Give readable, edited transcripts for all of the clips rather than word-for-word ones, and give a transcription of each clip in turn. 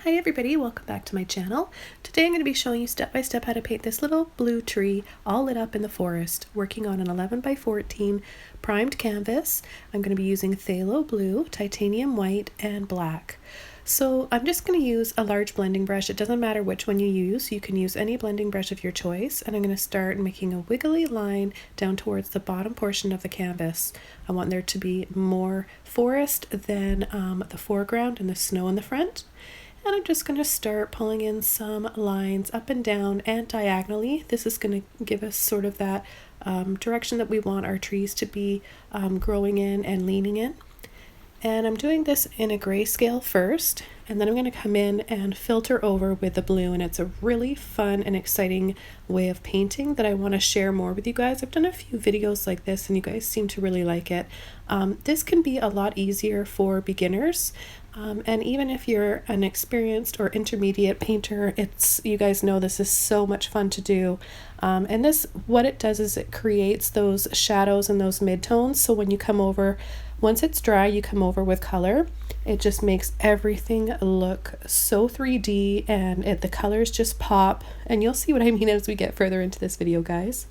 Hi everybody, welcome back to my channel. Today I'm going to be showing you step by step how to paint this little blue tree all lit up in the forest, working on an 11 by 14 primed canvas. I'm going to be using phthalo blue, titanium white, and black. So I'm just going to use a large blending brush. It doesn't matter which one you use. You can use any blending brush of your choice. And I'm going to start making a wiggly line down towards the bottom portion of the canvas. I want there to be more forest than the foreground and the snow in the front. And I'm just going to start pulling in some lines up and down and diagonally. This is going to give us sort of that direction that we want our trees to be growing in and leaning in. And I'm doing this in a grayscale first, and then I'm going to come in and filter over with the blue, and it's a really fun and exciting way of painting that I want to share more with you guys. I've done a few videos like this and you guys seem to really like it. This can be a lot easier for beginners, and even if you're an experienced or intermediate painter, you guys know this is so much fun to do. And this, what it does is it creates those shadows and those midtones, so when you come over, once it's dry, you come over with color. It just makes everything look so 3D, and the colors just pop, and you'll see what I mean as we get further into this video, guys.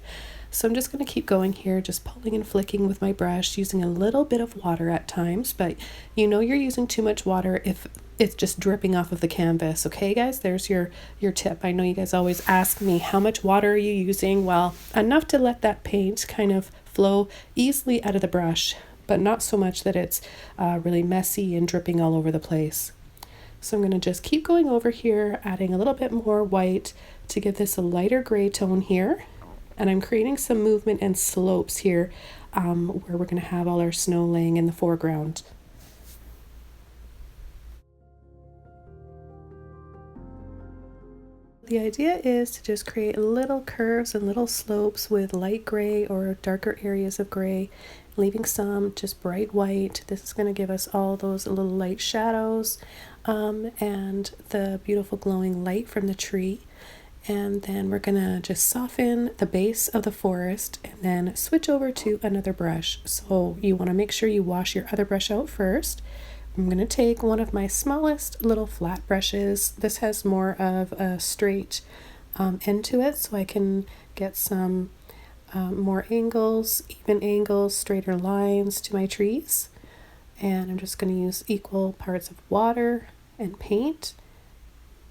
So I'm just going to keep going here, just pulling and flicking with my brush, using a little bit of water at times, but you know you're using too much water if it's just dripping off of the canvas. Okay guys, there's your tip. I know you guys always ask me, how much water are you using? Well, enough to let that paint kind of flow easily out of the brush, but not so much that it's really messy and dripping all over the place. So I'm going to just keep going over here, adding a little bit more white to give this a lighter gray tone here. And I'm creating some movement and slopes here where we're going to have all our snow laying in the foreground. The idea is to just create little curves and little slopes with light gray or darker areas of gray, leaving some just bright white. This is going to give us all those little light shadows and the beautiful glowing light from the tree. And then we're gonna just soften the base of the forest and then switch over to another brush. So you want to make sure you wash your other brush out first. I'm gonna take one of my smallest little flat brushes. This has more of a straight end to it, so I can get some more angles, even angles, straighter lines to my trees. And I'm just going to use equal parts of water and paint.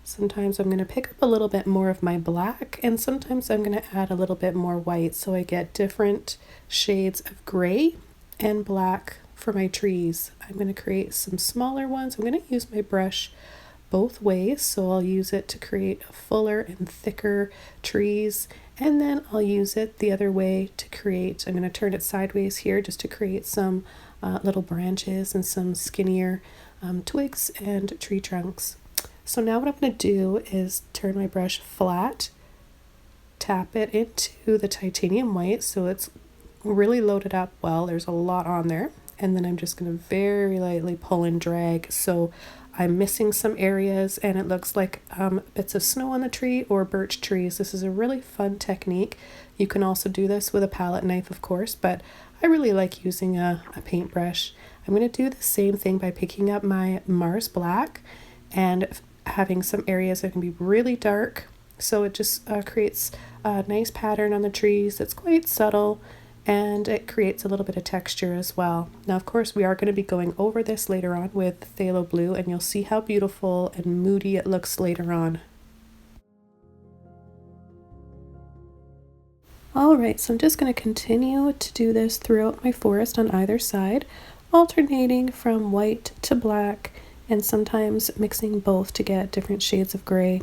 Sometimes I'm going to pick up a little bit more of my black, and sometimes I'm going to add a little bit more white, so I get different shades of gray and black for my trees. I'm going to create some smaller ones. I'm going to use my brush both ways, so I'll use it to create fuller and thicker trees, and then I'll use it the other way to create, I'm going to turn it sideways here just to create some little branches and some skinnier twigs and tree trunks. So now what I'm going to do is turn my brush flat, tap it into the titanium white so it's really loaded up well. There's a lot on there. And then I'm just going to very lightly pull and drag. So I'm missing some areas and it looks like bits of snow on the tree or birch trees. This is a really fun technique. You can also do this with a palette knife, of course, but I really like using a paintbrush. I'm going to do the same thing by picking up my Mars Black and having some areas that can be really dark, so it just creates a nice pattern on the trees that's quite subtle, and it creates a little bit of texture as well. Now of course we are going to be going over this later on with phthalo blue, and you'll see how beautiful and moody it looks later on. Alright, so I'm just going to continue to do this throughout my forest on either side, alternating from white to black, and sometimes mixing both to get different shades of gray.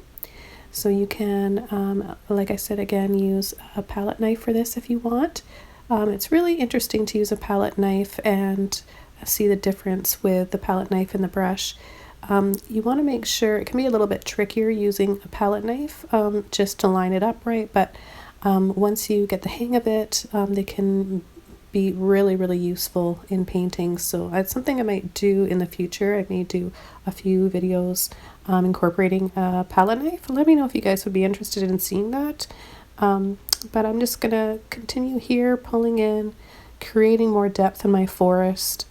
So you can, like I said again, use a palette knife for this if you want. It's really interesting to use a palette knife and see the difference with the palette knife and the brush. You want to make sure, it can be a little bit trickier using a palette knife just to line it up right, but once you get the hang of it, they can be really useful in painting. So it's something I might do in the future. I may do a few videos incorporating a palette knife. Let me know if you guys would be interested in seeing that. But I'm just gonna continue here, pulling in, creating more depth in my forest,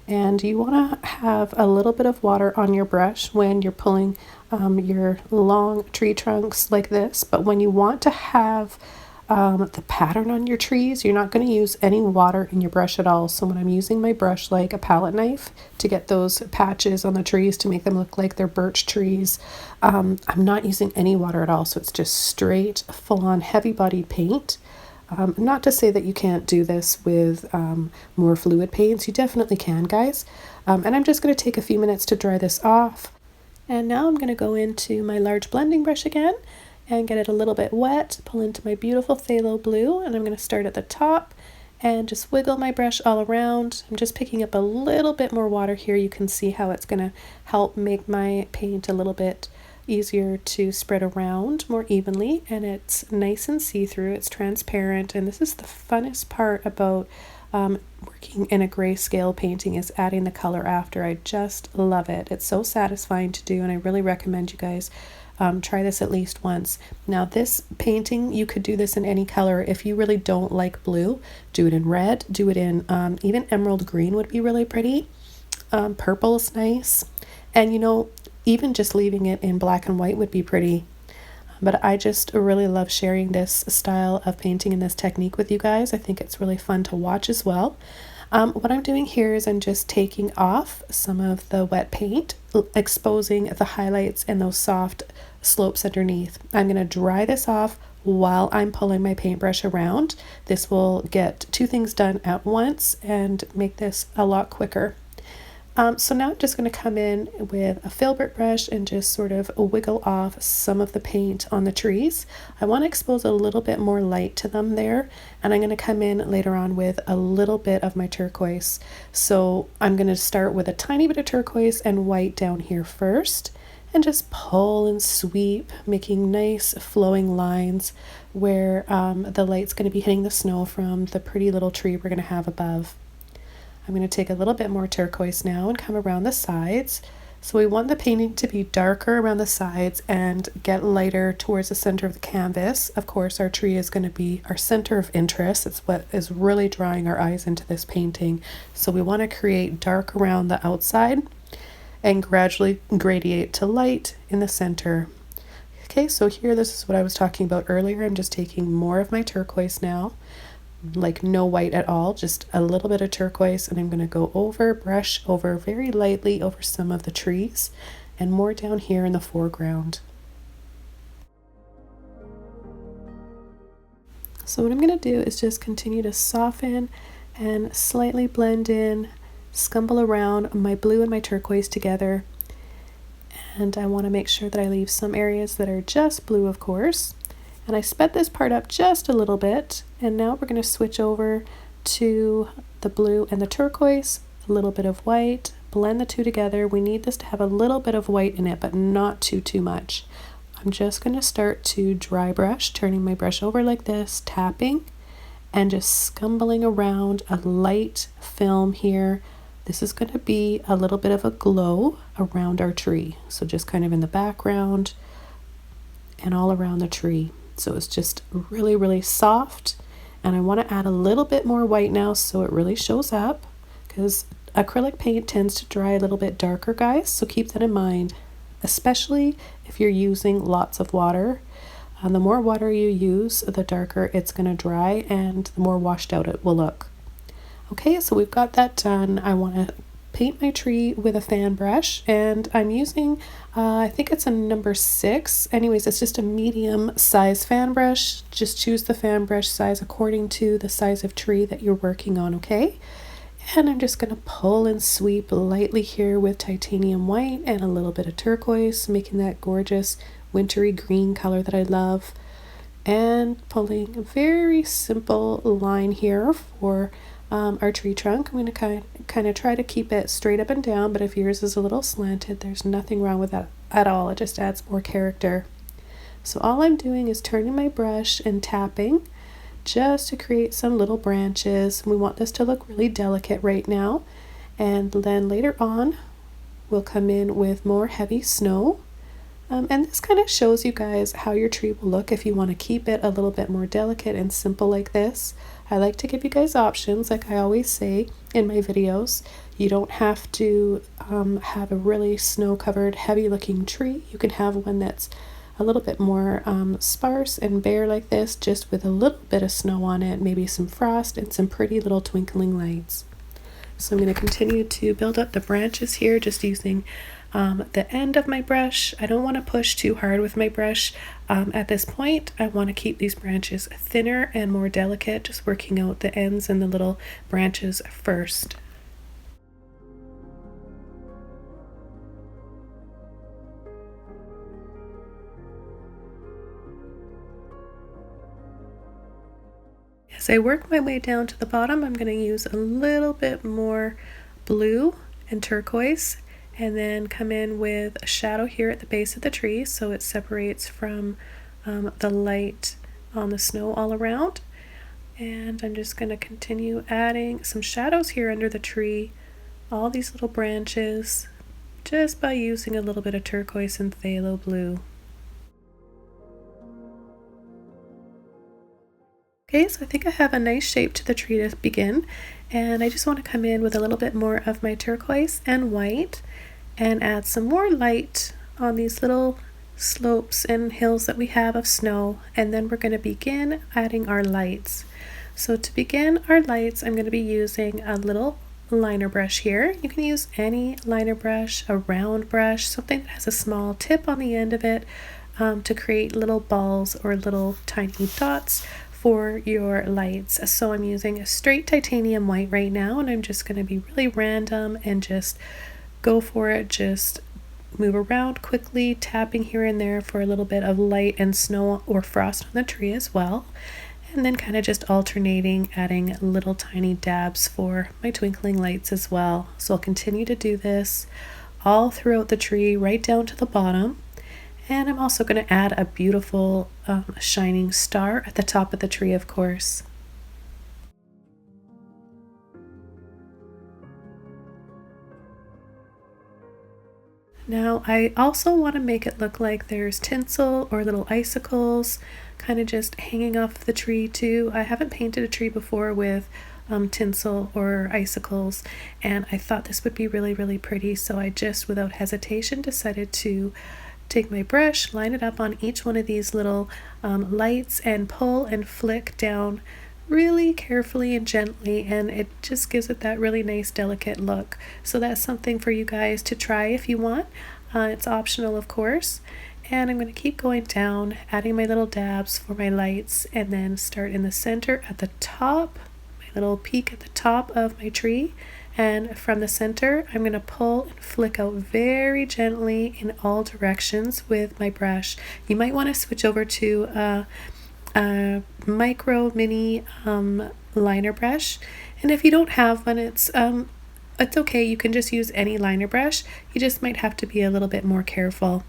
And you want to have a little bit of water on your brush when you're pulling your long tree trunks like this. But when you want to have the pattern on your trees, you're not going to use any water in your brush at all. So when I'm using my brush like a palette knife to get those patches on the trees to make them look like they're birch trees, I'm not using any water at all. So it's just straight, full-on, heavy-bodied paint. Not to say that you can't do this with more fluid paints. You definitely can, guys. And I'm just going to take a few minutes to dry this off. And now I'm going to go into my large blending brush again and get it a little bit wet, pull into my beautiful phthalo blue, and I'm going to start at the top and just wiggle my brush all around. I'm just picking up a little bit more water here. You can see how it's going to help make my paint a little bit easier to spread around more evenly, and it's nice and see-through, it's transparent, and this is the funnest part about working in a grayscale painting, is adding the color after. I just love it. It's so satisfying to do, and I really recommend you guys try this at least once. Now this painting, you could do this in any color. If you really don't like blue, do it in red, do it in even emerald green would be really pretty. Purple is nice, and you know, even just leaving it in black and white would be pretty. But I just really love sharing this style of painting and this technique with you guys. I think it's really fun to watch as well. What I'm doing here is I'm just taking off some of the wet paint, exposing the highlights and those soft slopes underneath. I'm going to dry this off while I'm pulling my paintbrush around. This will get two things done at once and make this a lot quicker. So now I'm just going to come in with a Filbert brush and just sort of wiggle off some of the paint on the trees. I want to expose a little bit more light to them there, and I'm going to come in later on with a little bit of my turquoise. So I'm going to start with a tiny bit of turquoise and white down here first, and just pull and sweep, making nice flowing lines where the light's going to be hitting the snow from the pretty little tree we're going to have above. I'm going to take a little bit more turquoise now and come around the sides. So we want the painting to be darker around the sides and get lighter towards the center of the canvas. Of course, our tree is going to be our center of interest. It's what is really drawing our eyes into this painting. So we want to create dark around the outside and gradually gradiate to light in the center. Okay, so here, this is what I was talking about earlier. I'm just taking more of my turquoise now. Like no white at all, just a little bit of turquoise, and I'm going to go over, brush over very lightly over some of the trees and more down here in the foreground. So what I'm going to do is just continue to soften and slightly blend in, scumble around my blue and my turquoise together, and I want to make sure that I leave some areas that are just blue, of course. And I sped this part up just a little bit, and now we're going to switch over to the blue and the turquoise, a little bit of white, blend the two together. We need this to have a little bit of white in it, but not too much. I'm just going to start to dry brush, turning my brush over like this, tapping, and just scumbling around a light film here. This is going to be a little bit of a glow around our tree, so just kind of in the background and all around the tree. So it's just really, really soft, and I want to add a little bit more white now so it really shows up, because acrylic paint tends to dry a little bit darker, guys, so keep that in mind, especially if you're using lots of water. The more water you use, the darker it's going to dry and the more washed out it will look. Okay, so we've got that done. I want to paint my tree with a fan brush, and I'm using I think it's a number 6. Anyways, it's just a medium size fan brush. Just choose the fan brush size according to the size of tree that you're working on, okay? And I'm just going to pull and sweep lightly here with titanium white and a little bit of turquoise, making that gorgeous wintry green color that I love, and pulling a very simple line here for our tree trunk. I'm going to kind of try to keep it straight up and down, but if yours is a little slanted, there's nothing wrong with that at all. It just adds more character. So all I'm doing is turning my brush and tapping just to create some little branches. We want this to look really delicate right now, and then later on we'll come in with more heavy snow And this kind of shows you guys how your tree will look if you want to keep it a little bit more delicate and simple like this. I like to give you guys options, like I always say in my videos. You don't have to have a really snow-covered, heavy-looking tree. You can have one that's a little bit more sparse and bare like this, just with a little bit of snow on it, maybe some frost and some pretty little twinkling lights. So I'm going to continue to build up the branches here, just using the end of my brush. I don't want to push too hard with my brush. At this point, I want to keep these branches thinner and more delicate, just working out the ends and the little branches first. As I work my way down to the bottom, I'm going to use a little bit more blue and turquoise, and then come in with a shadow here at the base of the tree so it separates from the light on the snow all around. And I'm just going to continue adding some shadows here under the tree, all these little branches, just by using a little bit of turquoise and phthalo blue. Okay, so I think I have a nice shape to the tree to begin, and I just want to come in with a little bit more of my turquoise and white and add some more light on these little slopes and hills that we have of snow, and then we're going to begin adding our lights. So to begin our lights, I'm going to be using a little liner brush here. You can use any liner brush, a round brush, something that has a small tip on the end of it, to create little balls or little tiny dots for your lights. So I'm using a straight titanium white right now, and I'm just going to be really random and just go for it. Just move around quickly, tapping here and there for a little bit of light and snow or frost on the tree as well, and then kind of just alternating, adding little tiny dabs for my twinkling lights as well. So I'll continue to do this all throughout the tree right down to the bottom. And I'm also going to add a beautiful shining star at the top of the tree, of course. Now I also want to make it look like there's tinsel or little icicles kind of just hanging off the tree too. I haven't painted a tree before with tinsel or icicles, and I thought this would be really pretty, so I just without hesitation decided to take my brush, line it up on each one of these little lights, and pull and flick down really carefully and gently, and it just gives it that really nice delicate look. So that's something for you guys to try if you want. It's optional, of course. And I'm going to keep going down, adding my little dabs for my lights, and then start in the center at the top, my little peak at the top of my tree. And from the center, I'm going to pull and flick out very gently in all directions with my brush. You might want to switch over to a micro mini liner brush, and if you don't have one, it's okay. You can just use any liner brush. You just might have to be a little bit more careful.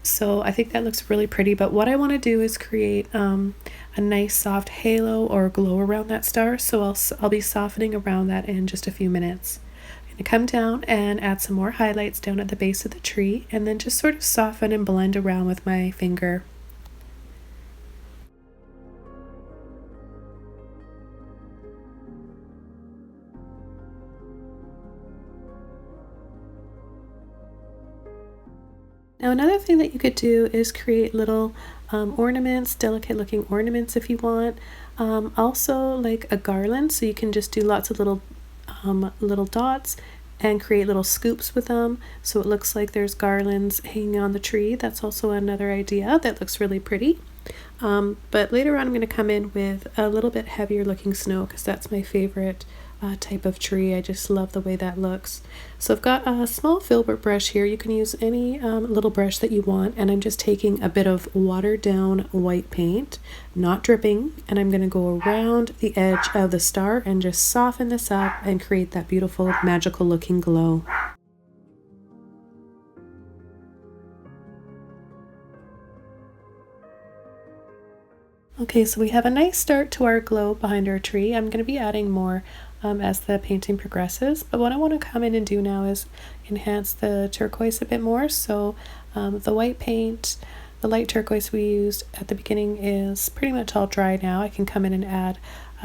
So I think that looks really pretty, but what I want to do is create a nice soft halo or glow around that star, so I'll be softening around that in just a few minutes. I'm going to come down and add some more highlights down at the base of the tree, and then just sort of soften and blend around with my finger. Now another thing that you could do is create little ornaments, delicate looking ornaments if you want. Also like a garland, so you can just do lots of little dots and create little scoops with them, so it looks like there's garlands hanging on the tree. That's also another idea that looks really pretty. But later on I'm going to come in with a little bit heavier looking snow, because that's my favorite type of tree. I just love the way that looks. So I've got a small filbert brush here. You can use any little brush that you want, and I'm just taking a bit of watered down white paint, not dripping, and I'm going to go around the edge of the star and just soften this up and create that beautiful magical looking glow. Okay, so we have a nice start to our glow behind our tree. I'm going to be adding more as the painting progresses. But what I want to come in and do now is enhance the turquoise a bit more. So the white paint, the light turquoise we used at the beginning is pretty much all dry now. I can come in and add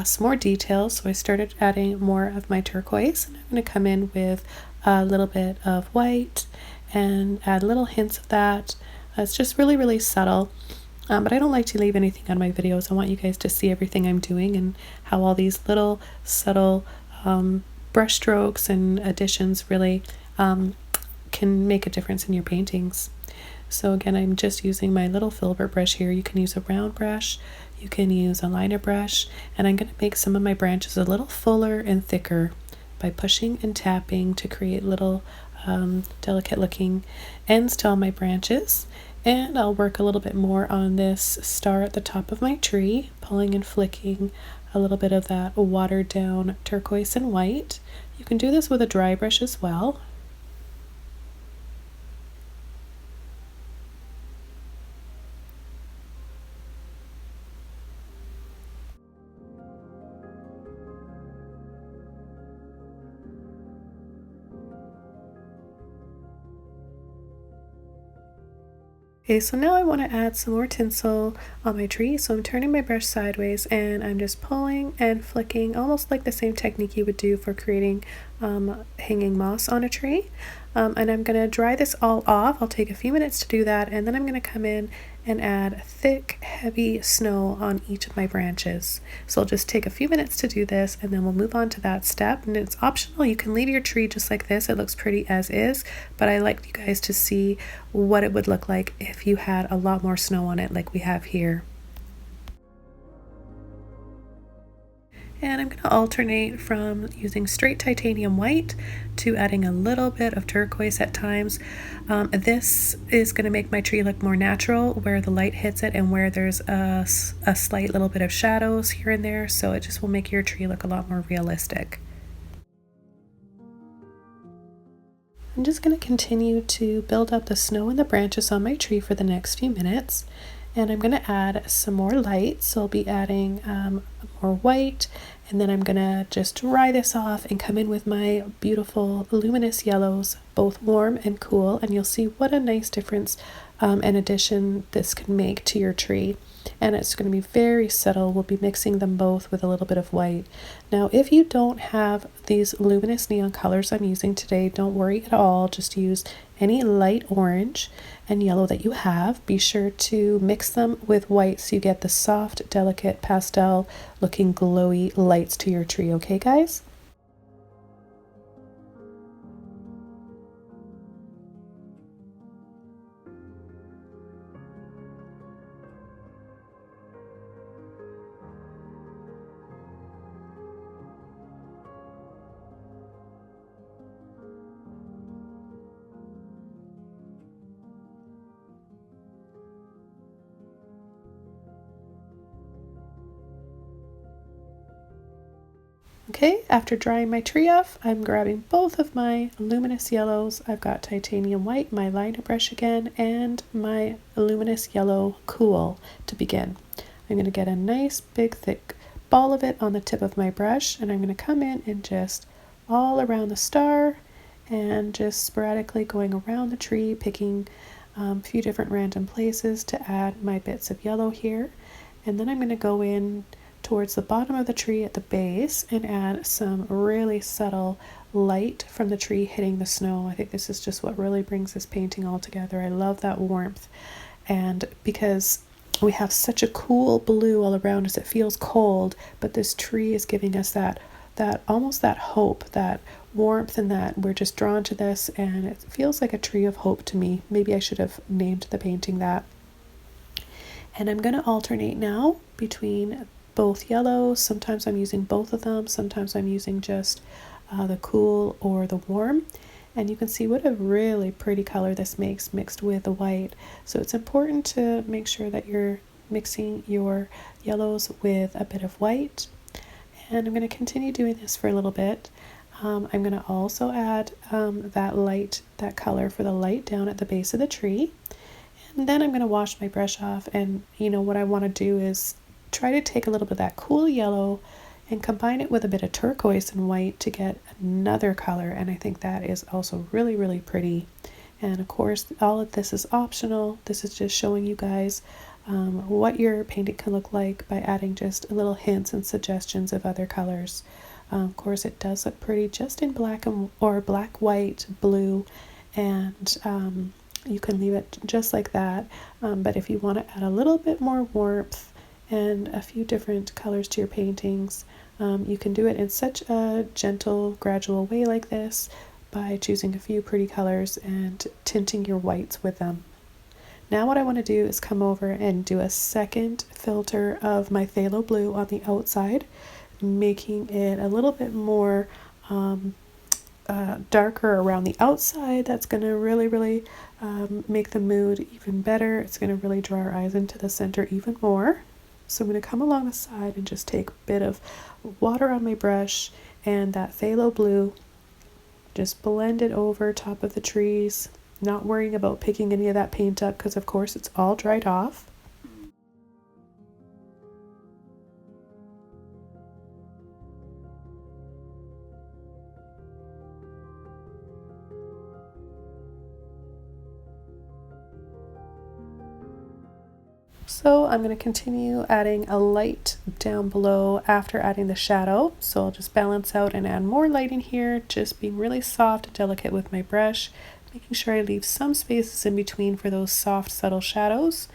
some more details. So I started adding more of my turquoise, and I'm going to come in with a little bit of white and add little hints of that. It's just really, really subtle. But I don't like to leave anything on my videos. I want you guys to see everything I'm doing and how all these little subtle brush strokes and additions really can make a difference in your paintings. So again, I'm just using my little Filbert brush here. You can use a round brush, you can use a liner brush, and I'm going to make some of my branches a little fuller and thicker by pushing and tapping to create little delicate looking ends to all my branches. And I'll work a little bit more on this star at the top of my tree, pulling and flicking a little bit of that watered down turquoise and white. You can do this with a dry brush as well. Okay, so now I want to add some more tinsel on my tree. So I'm turning my brush sideways and I'm just pulling and flicking, almost like the same technique you would do for creating hanging moss on a tree. And I'm going to dry this all off. I'll take a few minutes to do that, and then I'm going to come in and add thick, heavy snow on each of my branches. So I'll just take a few minutes to do this, and then we'll move on to that step. And it's optional. You can leave your tree just like this. It looks pretty as is, but I like you guys to see what it would look like if you had a lot more snow on it like we have here. And I'm going to alternate from using straight titanium white to adding a little bit of turquoise at times. This is going to make my tree look more natural where the light hits it and where there's a slight little bit of shadows here and there, so it just will make your tree look a lot more realistic. I'm just going to continue to build up the snow in the branches on my tree for the next few minutes. And I'm going to add some more light, so I'll be adding more white, and then I'm going to just dry this off and come in with my beautiful luminous yellows, both warm and cool, and you'll see what a nice difference and addition this can make to your tree. And it's going to be very subtle. We'll be mixing them both with a little bit of white. Now, if you don't have these luminous neon colors I'm using today, don't worry at all. Just use any light orange and yellow that you have. Be sure to mix them with white so you get the soft, delicate, pastel looking glowy lights to your tree. Okay, guys? Okay, after drying my tree off, I'm grabbing both of my luminous yellows. I've got titanium white, my liner brush again, and my luminous yellow cool to begin. I'm going to get a nice big thick ball of it on the tip of my brush, and I'm going to come in and just all around the star and just sporadically going around the tree, picking a few different random places to add my bits of yellow here. And then I'm going to go in towards the bottom of the tree at the base and add some really subtle light from the tree hitting the snow. I think this is just what really brings this painting all together. I love that warmth, and because we have such a cool blue all around us, it feels cold, but this tree is giving us that almost that hope, that warmth, and that we're just drawn to this, and it feels like a tree of hope to me. Maybe I should have named the painting that. And I'm going to alternate now between both yellows. Sometimes I'm using both of them, sometimes I'm using just the cool or the warm, and you can see what a really pretty color this makes mixed with the white. So it's important to make sure that you're mixing your yellows with a bit of white, and I'm going to continue doing this for a little bit. I'm going to also add that color for the light down at the base of the tree, and then I'm going to wash my brush off. And what I want to do is try to take a little bit of that cool yellow and combine it with a bit of turquoise and white to get another color, and I think that is also really, really pretty. And of course, all of this is optional. This is just showing you guys what your painting can look like by adding just little hints and suggestions of other colors. Of course, it does look pretty just in black or black, white, blue, and you can leave it just like that. But if you want to add a little bit more warmth and a few different colors to your paintings, you can do it in such a gentle, gradual way like this by choosing a few pretty colors and tinting your whites with them. Now what I want to do is come over and do a second filter of my phthalo blue on the outside, making it a little bit more darker around the outside. That's going to really make the mood even better. It's going to really draw our eyes into the center even more. So I'm going to come along the side and just take a bit of water on my brush and that phthalo blue, just blend it over top of the trees, not worrying about picking any of that paint up because of course it's all dried off. So I'm going to continue adding a light down below after adding the shadow. So I'll just balance out and add more light in here, just being really soft and delicate with my brush, making sure I leave some spaces in between for those soft, subtle shadows.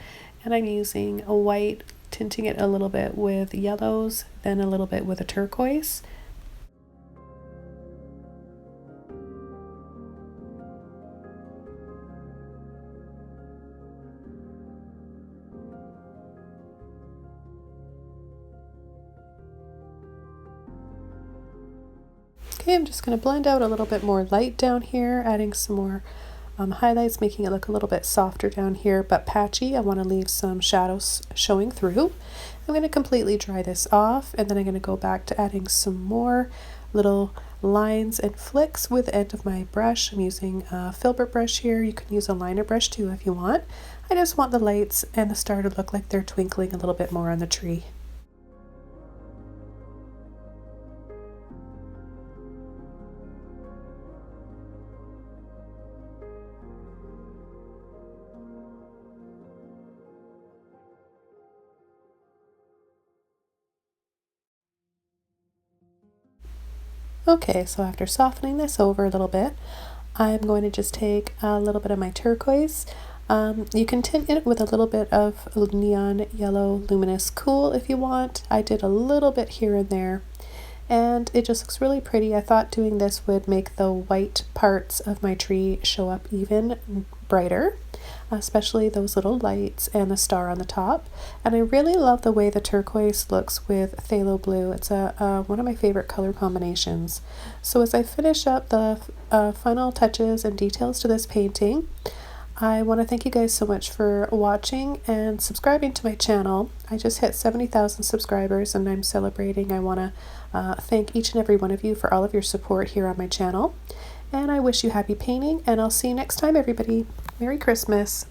And I'm using a white, tinting it a little bit with yellows, then a little bit with a turquoise. Okay, I'm just going to blend out a little bit more light down here, adding some more highlights, making it look a little bit softer down here, but patchy. I want to leave some shadows showing through. I'm going to completely dry this off, and then I'm going to go back to adding some more little lines and flicks with the end of my brush. I'm using a Filbert brush here. You can use a liner brush too if you want. I just want the lights and the star to look like they're twinkling a little bit more on the tree. Okay, so after softening this over a little bit, I'm going to just take a little bit of my turquoise. You can tint it with a little bit of neon yellow luminous cool if you want. I did a little bit here and there, and it just looks really pretty. I thought doing this would make the white parts of my tree show up even brighter, especially those little lights and the star on the top. And I really love the way the turquoise looks with phthalo blue. It's one of my favorite color combinations. So as I finish up the final touches and details to this painting, I want to thank you guys so much for watching and subscribing to my channel. I just hit 70,000 subscribers and I'm celebrating. I want to thank each and every one of you for all of your support here on my channel. And I wish you happy painting, and I'll see you next time, everybody. Merry Christmas.